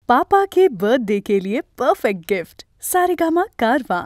पापा के बर्थडे के लिए परफेक्ट गिफ्ट सारेगामा कारवां।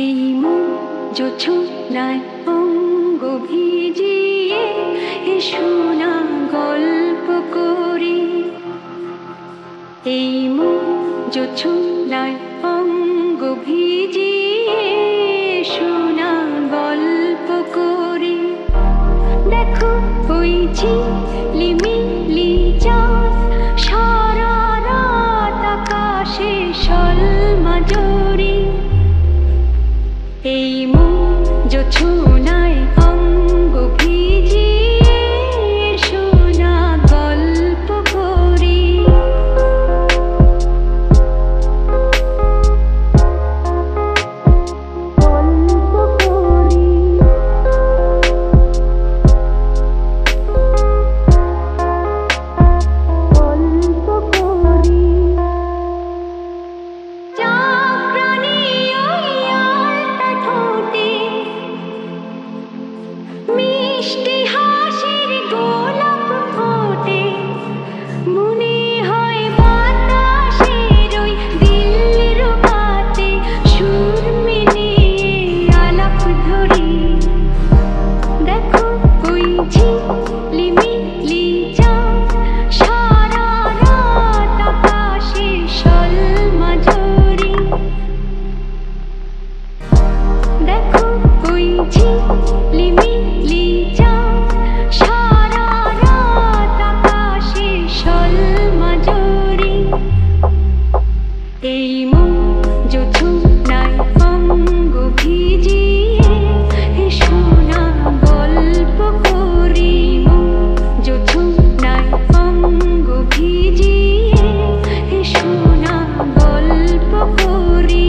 এই মন জোছনায় অঙ্গ ভিজিয়ে এসো না গল্প করি। এই মন জোছনায় অঙ্গ ভিজিয়ে এসো না গল্প করি। দেখো ওই ঝিলিমিলি চাঁদ সারা রাত আকাশে সলমাজরি। এই মন জোছনায় অঙ্গ ভিজিয়ে এসো না গল্প করি। মিষ্টি হাসির গোলাপ ফোটে মনে হয় বাতাসের ওই দিল্লির বাতে সুর মিলিয়ে আলাপ ধরি। দেখো ওই ঝিলিমিলি চাঁদ সারা রাত আকাশে সলমাজরি। দেখো ওই ঝিলিমিলি চাঁদ সারা রাত আকাশে সলমাজরি। এই মন জোছনায় অঙ্গ ভিজিয়ে এসো না গল্প করি। মন জোছনায় অঙ্গ ভিজিয়ে এসো না গল্প করি।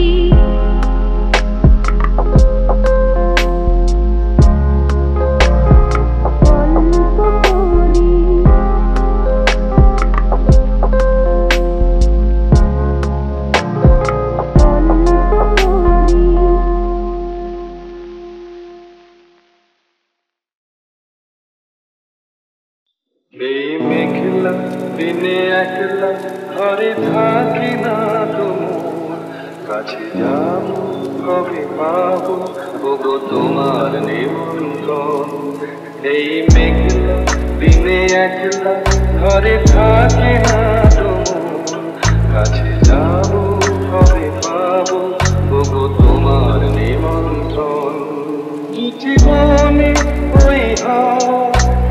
এই মেঘলা দিনে একলা ঘরে থাকি না তোমার কাছে যাবো কবে পাবো ওগো তোমার নিমন্ত্রণ। এই মেঘলা দিনে একলা ঘরে থাকি না তোমার কাছে যাবো কবে পাবো ওগো তোমার নিমন্ত্রণ। জীবনে ওই হাওয়া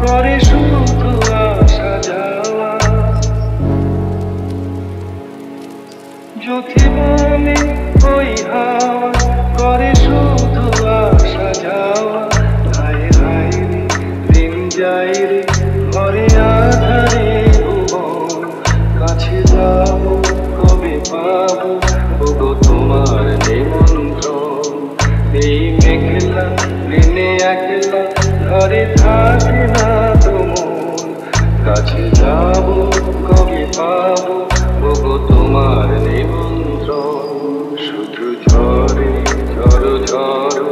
করে শুধু আসা যাওয়া জীবনে ওই হাওয়া করে শুধু আসা যাওয়া, হায় হায় রে দিন যায় রে ঘরে আধারে ভুবন, কাছে যাবো কবে পাবো ওগো তোমার নিমন্ত্রণ। এই মেঘলা দিনে একলা ঘরে থাকে না তো মন, কাছে যাবো কবে পাবো ওগো তোমার নিমন্ত্রণ। শুধু ঝরে ঝড়ো ঝড়ো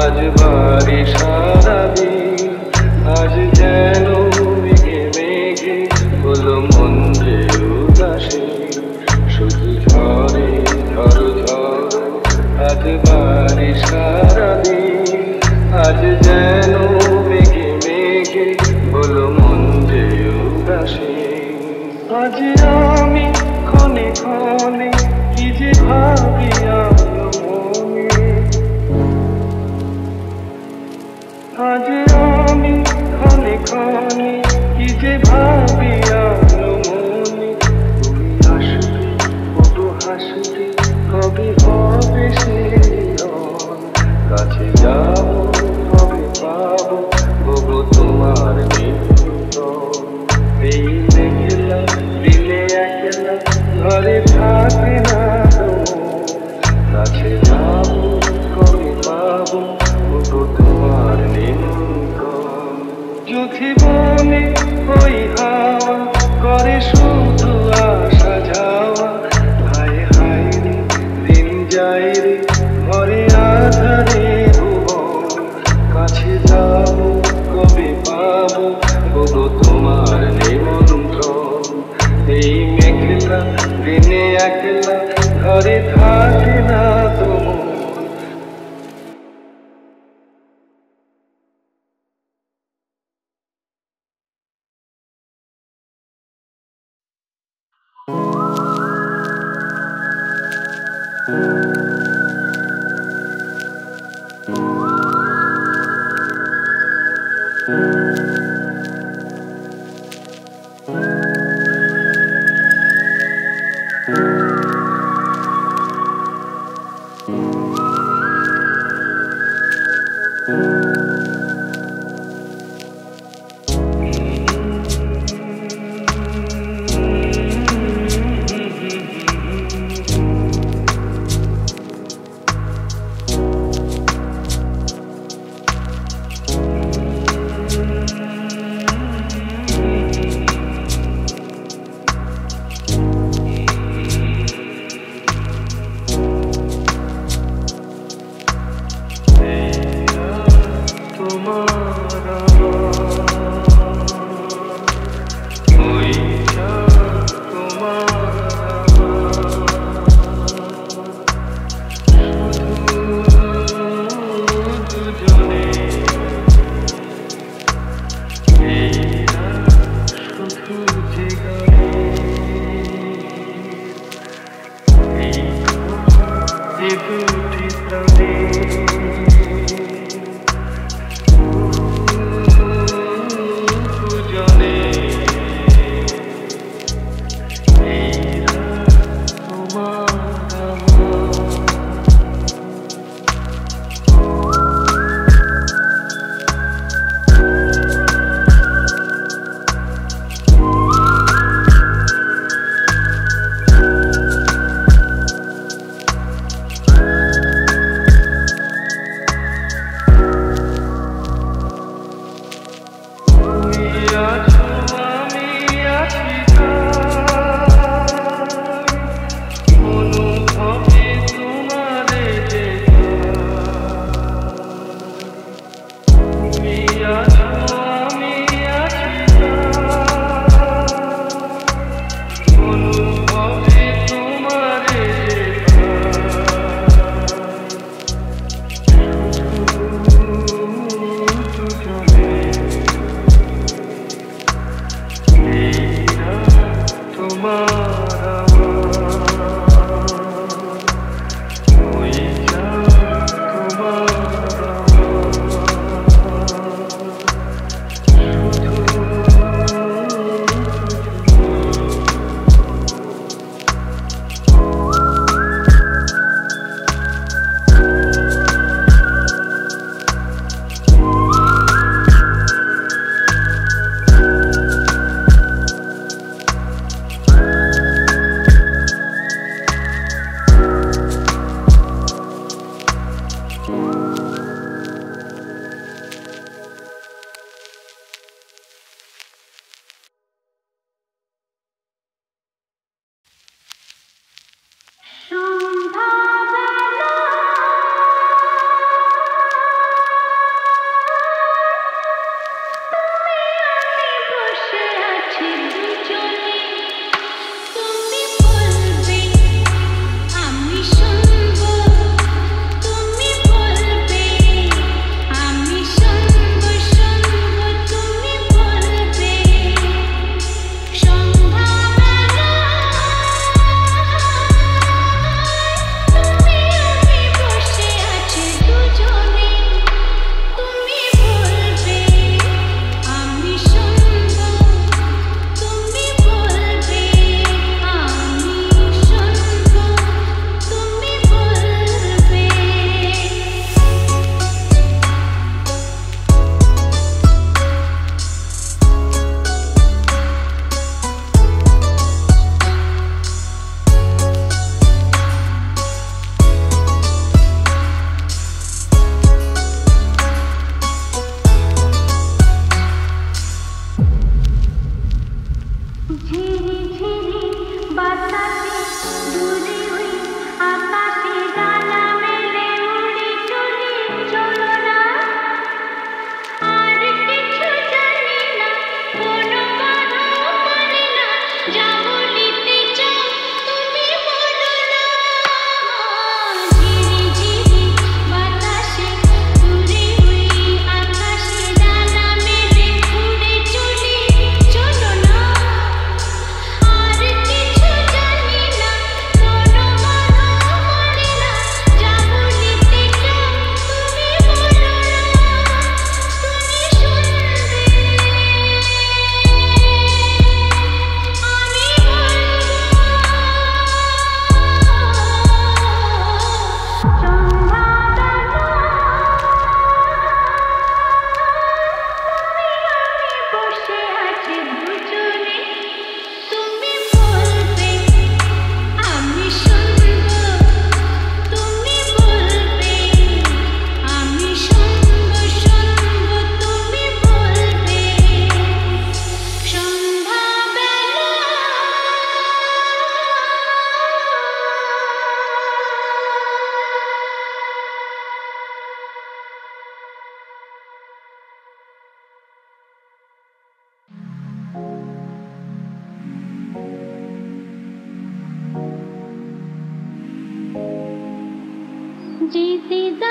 আজ বাড়ি সারাদিন, আজ যেন মেঘে মেঘে হলো মন যে উদাসী। শুধু ঝরে ঝড়ো ঝড়ো আজ বাড়ি সারাদিন, আজ যেন মেঘে মেঘে হলো মন যে উদাসী। আজ আমি ক্ষণে ক্ষণে কি যে ভাবি আমার মনে, আজ আমি ক্ষণে ক্ষণে কি যে ভাবি আমার মনে। তুমি আসবে কত হাসবে কবে হবে সে মিলন, কাছে যাবো কবে পাবো ওগো তোমার নিমন্ত্রণ। এই মেঘলা দিনে একলা ঘরে থাকে না তো মন, কাছে যাবো কবে পাবো ওগো তোমার নিমন্ত্রণ। জীবনে ওই হাওয়া করে শুধু আসা যাওয়া, হায় হায় রে দিন যায় রে ঘরে আধারে ভুবন, কাছে যাবো কবে পাবো ওগো তোমার নিমন্ত্রণ। এই মেঘলা দিনে একলা ঘরে থাকে না তো মন। যেতে